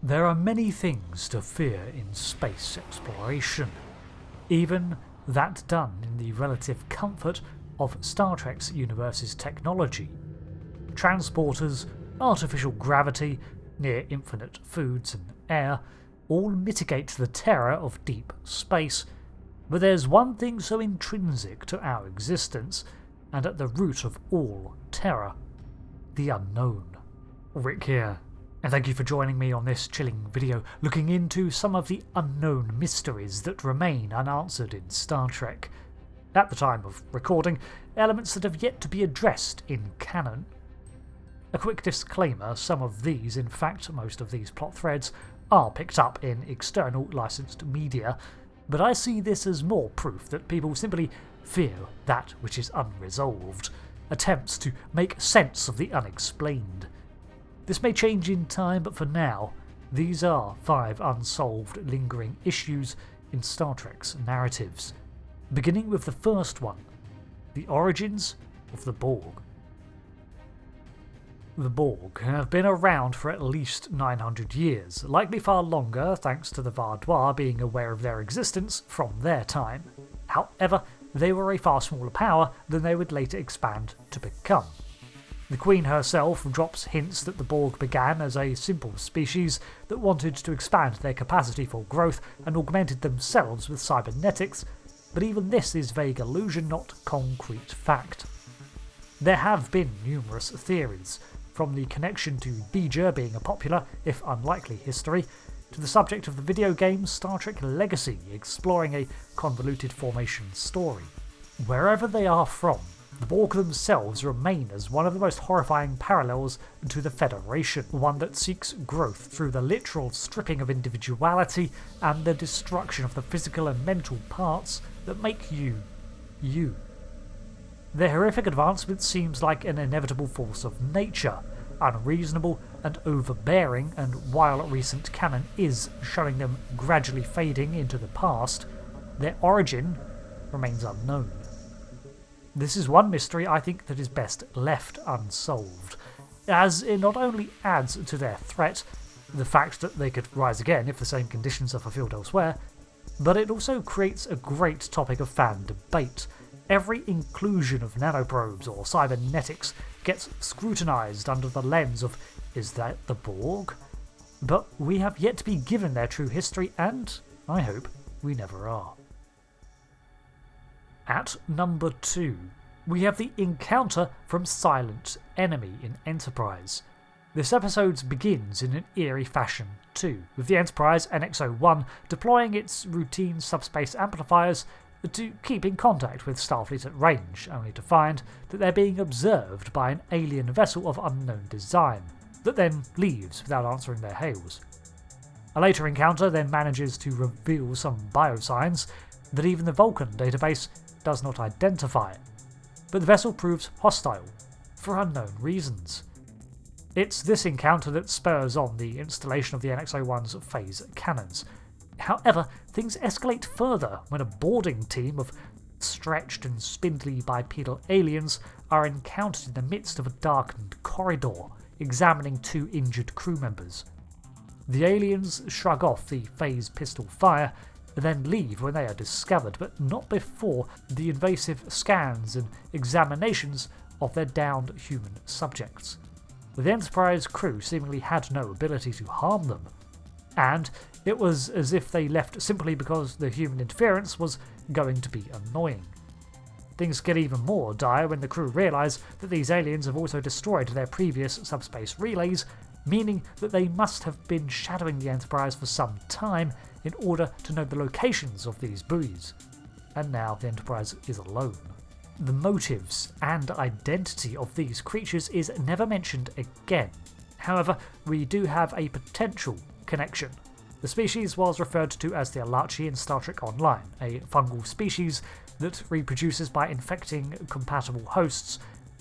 There are many things to fear in space exploration, even that done in the relative comfort of Star Trek's universe's technology. Transporters, artificial gravity, near infinite foods and air all mitigate the terror of deep space, but there's one thing so intrinsic to our existence and at the root of all terror: the unknown. Rick here, and thank you for joining me on this chilling video looking into some of the unknown mysteries that remain unanswered in Star Trek. At the time of recording, elements that have yet to be addressed in canon. A quick disclaimer, some of these, in fact most of these plot threads, are picked up in external licensed media, but I see this as more proof that people simply fear that which is unresolved, attempts to make sense of the unexplained. This may change in time, but for now, these are 5 unsolved lingering issues in Star Trek's narratives. Beginning with the first one, the origins of the Borg. The Borg have been around for at least 900 years, likely far longer thanks to the Vardois being aware of their existence from their time. However, they were a far smaller power than they would later expand to become. The Queen herself drops hints that the Borg began as a simple species that wanted to expand their capacity for growth and augmented themselves with cybernetics, but even this is vague illusion, not concrete fact. There have been numerous theories, from the connection to Voyager being a popular, if unlikely, history, to the subject of the video game Star Trek Legacy exploring a convoluted formation story. Wherever they are from, the Borg themselves remain as one of the most horrifying parallels to the Federation, one that seeks growth through the literal stripping of individuality and the destruction of the physical and mental parts that make you, you. Their horrific advancement seems like an inevitable force of nature, unreasonable and overbearing, and while recent canon is showing them gradually fading into the past, their origin remains unknown. This is one mystery I think that is best left unsolved, as it not only adds to their threat, the fact that they could rise again if the same conditions are fulfilled elsewhere, but it also creates a great topic of fan debate. Every inclusion of nanoprobes or cybernetics gets scrutinised under the lens of, is that the Borg? But we have yet to be given their true history, and I hope we never are. At number 2, we have the encounter from Silent Enemy in Enterprise. This episode begins in an eerie fashion too, with the Enterprise NX-01 deploying its routine subspace amplifiers to keep in contact with Starfleet at range, only to find that they're being observed by an alien vessel of unknown design, that then leaves without answering their hails. A later encounter then manages to reveal some biosigns that even the Vulcan database does not identify, but the vessel proves hostile, for unknown reasons. It's this encounter that spurs on the installation of the NX-01's phase cannons. However, things escalate further when a boarding team of stretched and spindly bipedal aliens are encountered in the midst of a darkened corridor, examining 2 injured crew members. The aliens shrug off the phase pistol fire, and then leave when they are discovered, but not before the invasive scans and examinations of their downed human subjects. The Enterprise crew seemingly had no ability to harm them, and it was as if they left simply because the human interference was going to be annoying. Things get even more dire when the crew realise that these aliens have also destroyed their previous subspace relays, meaning that they must have been shadowing the Enterprise for some time in order to know the locations of these buoys. And now the Enterprise is alone. The motives and identity of these creatures is never mentioned again. However, we do have a potential connection. The species was referred to as the Alachi in Star Trek Online, a fungal species that reproduces by infecting compatible hosts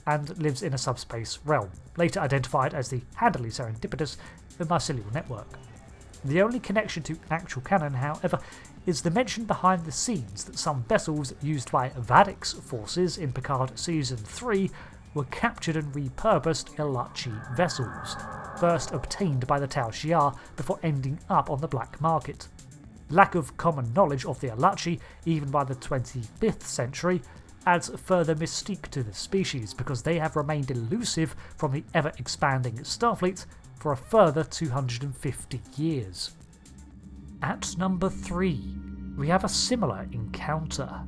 and lives in a subspace realm, later identified as the handily serendipitous mycelial network. The only connection to actual canon, however, is the mention behind the scenes that some vessels used by Vadic's forces in Picard Season 3 were captured and repurposed Elachi vessels, first obtained by the Tau Shiar before ending up on the black market. Lack of common knowledge of the Elachi, even by the 25th century, adds further mystique to the species because they have remained elusive from the ever-expanding Starfleet for a further 250 years. At number 3, we have a similar encounter.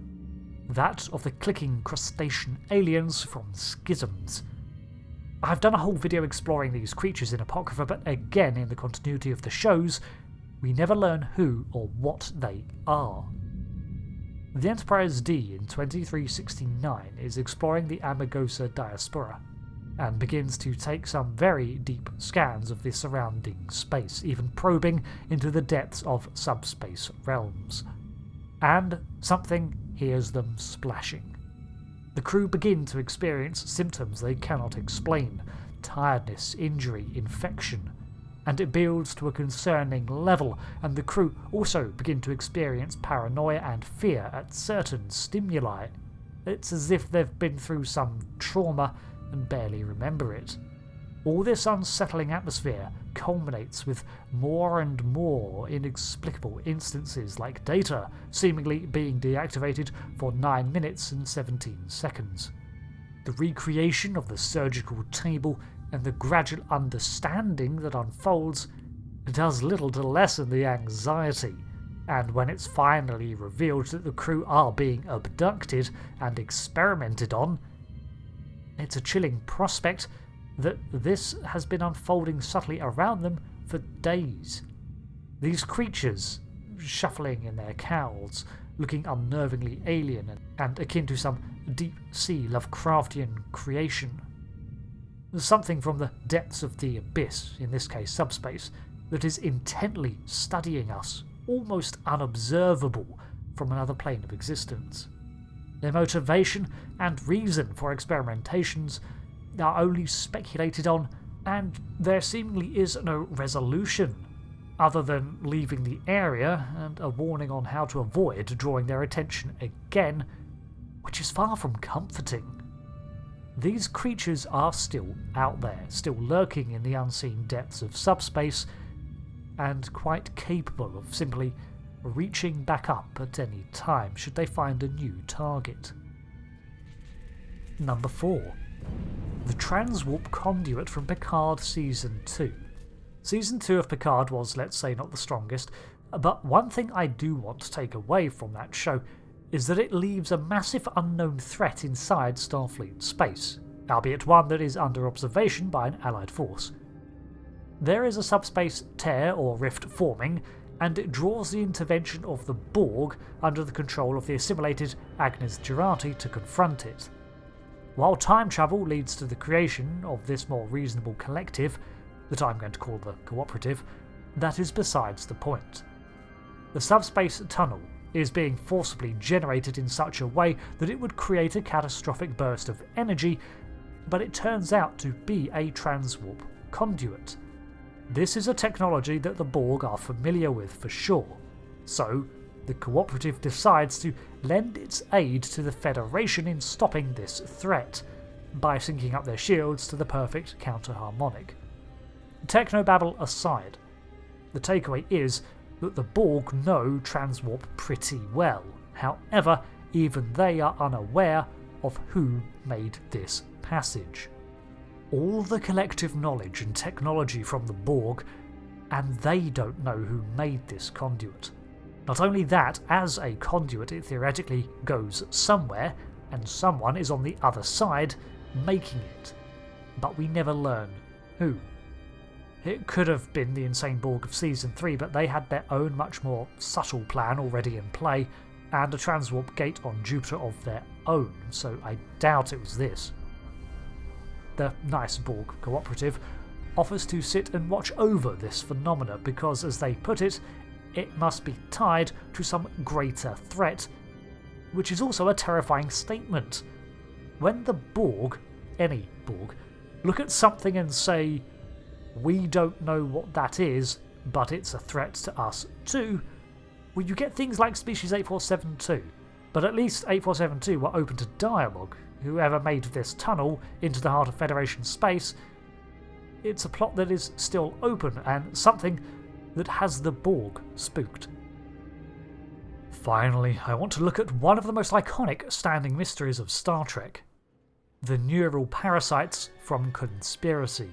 That of the clicking crustacean aliens from Schisms. I've done a whole video exploring these creatures in Apocrypha, but again, in the continuity of the shows, we never learn who or what they are. The Enterprise D in 2369 is exploring the Amargosa diaspora, and begins to take some very deep scans of the surrounding space, even probing into the depths of subspace realms. And something hears them splashing. The crew begin to experience symptoms they cannot explain: tiredness, injury, infection, and it builds to a concerning level, and the crew also begin to experience paranoia and fear at certain stimuli. It's as if they've been through some trauma and barely remember it. All this unsettling atmosphere culminates with more and more inexplicable instances like Data seemingly being deactivated for 9 minutes and 17 seconds. The recreation of the surgical table and the gradual understanding that unfolds does little to lessen the anxiety, and when it's finally revealed that the crew are being abducted and experimented on, it's a chilling prospect that this has been unfolding subtly around them for days. These creatures, shuffling in their cowls, looking unnervingly alien and akin to some deep-sea Lovecraftian creation. Something from the depths of the abyss, in this case subspace, that is intently studying us, almost unobservable from another plane of existence. Their motivation and reason for experimentations are only speculated on, and there seemingly is no resolution, other than leaving the area and a warning on how to avoid drawing their attention again, which is far from comforting. These creatures are still out there, still lurking in the unseen depths of subspace, and quite capable of simply reaching back up at any time should they find a new target. Number 4. The transwarp conduit from Picard Season 2. Season 2 of Picard was, let's say, not the strongest, but one thing I do want to take away from that show is that it leaves a massive unknown threat inside Starfleet space, albeit one that is under observation by an Allied force. There is a subspace tear or rift forming, and it draws the intervention of the Borg under the control of the assimilated Agnes Jurati to confront it. While time travel leads to the creation of this more reasonable collective, that I'm going to call the Cooperative, that is besides the point. The subspace tunnel is being forcibly generated in such a way that it would create a catastrophic burst of energy, but it turns out to be a transwarp conduit. This is a technology that the Borg are familiar with for sure, so the Cooperative decides to lend its aid to the Federation in stopping this threat, by syncing up their shields to the perfect counter-harmonic. Technobabble aside, the takeaway is that the Borg know transwarp pretty well. However, even they are unaware of who made this passage. All the collective knowledge and technology from the Borg, and they don't know who made this conduit. Not only that, as a conduit it theoretically goes somewhere, and someone is on the other side making it. But we never learn who. It could have been the insane Borg of Season 3, but they had their own much more subtle plan already in play, and a transwarp gate on Jupiter of their own, so I doubt it was this. The nice Borg Cooperative offers to sit and watch over this phenomena because, as they put it, it must be tied to some greater threat, which is also a terrifying statement. When the Borg, any Borg, look at something and say, "We don't know what that is, but it's a threat to us too," you get things like Species 8472, but at least 8472 were open to dialogue, whoever made this tunnel into the heart of Federation space, it's a plot that is still open and something that has the Borg spooked. Finally, I want to look at one of the most iconic standing mysteries of Star Trek: the neural parasites from Conspiracy.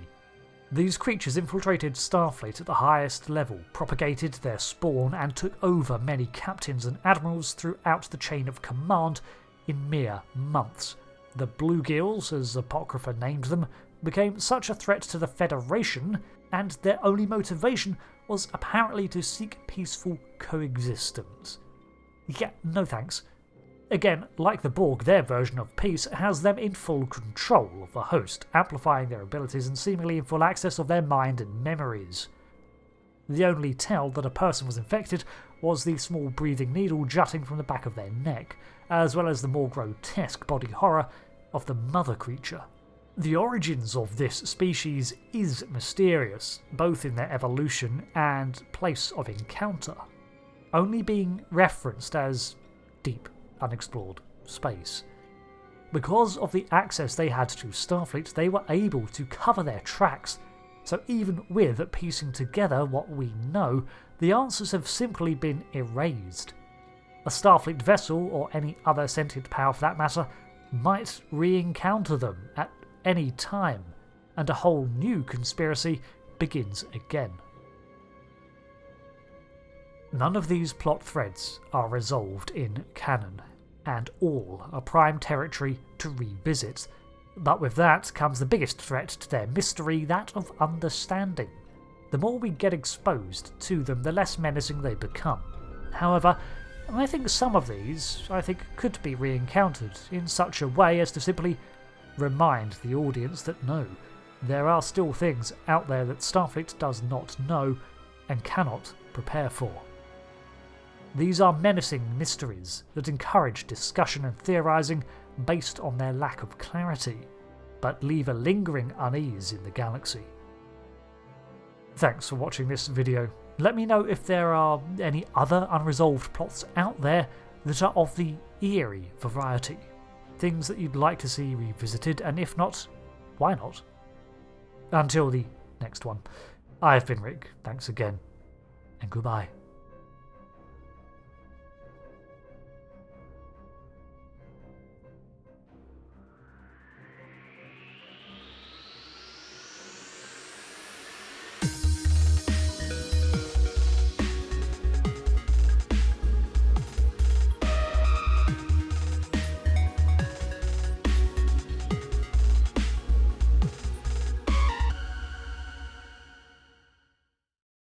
These creatures infiltrated Starfleet at the highest level, propagated their spawn, and took over many captains and admirals throughout the chain of command in mere months. The Bluegills, as Apocrypha named them, became such a threat to the Federation, and their only motivation was apparently to seek peaceful coexistence. Yeah, no thanks. Again, like the Borg, their version of peace has them in full control of the host, amplifying their abilities and seemingly in full access of their mind and memories. The only tell that a person was infected was the small breathing needle jutting from the back of their neck, as well as the more grotesque body horror of the mother creature. The origins of this species is mysterious, both in their evolution and place of encounter, only being referenced as deep, unexplored space. Because of the access they had to Starfleet, they were able to cover their tracks, so even with piecing together what we know, the answers have simply been erased. A Starfleet vessel, or any other sentient power for that matter, might re-encounter them at any time, and a whole new conspiracy begins again. None of these plot threads are resolved in canon, and all are prime territory to revisit, but with that comes the biggest threat to their mystery, that of understanding. The more we get exposed to them, the less menacing they become. However, I think some of these could be re-encountered in such a way as to simply remind the audience that no, there are still things out there that Starfleet does not know and cannot prepare for. These are menacing mysteries that encourage discussion and theorising based on their lack of clarity, but leave a lingering unease in the galaxy. Thanks for watching this video. Let me know if there are any other unresolved plots out there that are of the eerie variety. Things that you'd like to see revisited, and if not, why not? Until the next one, I've been Rick, thanks again, and goodbye.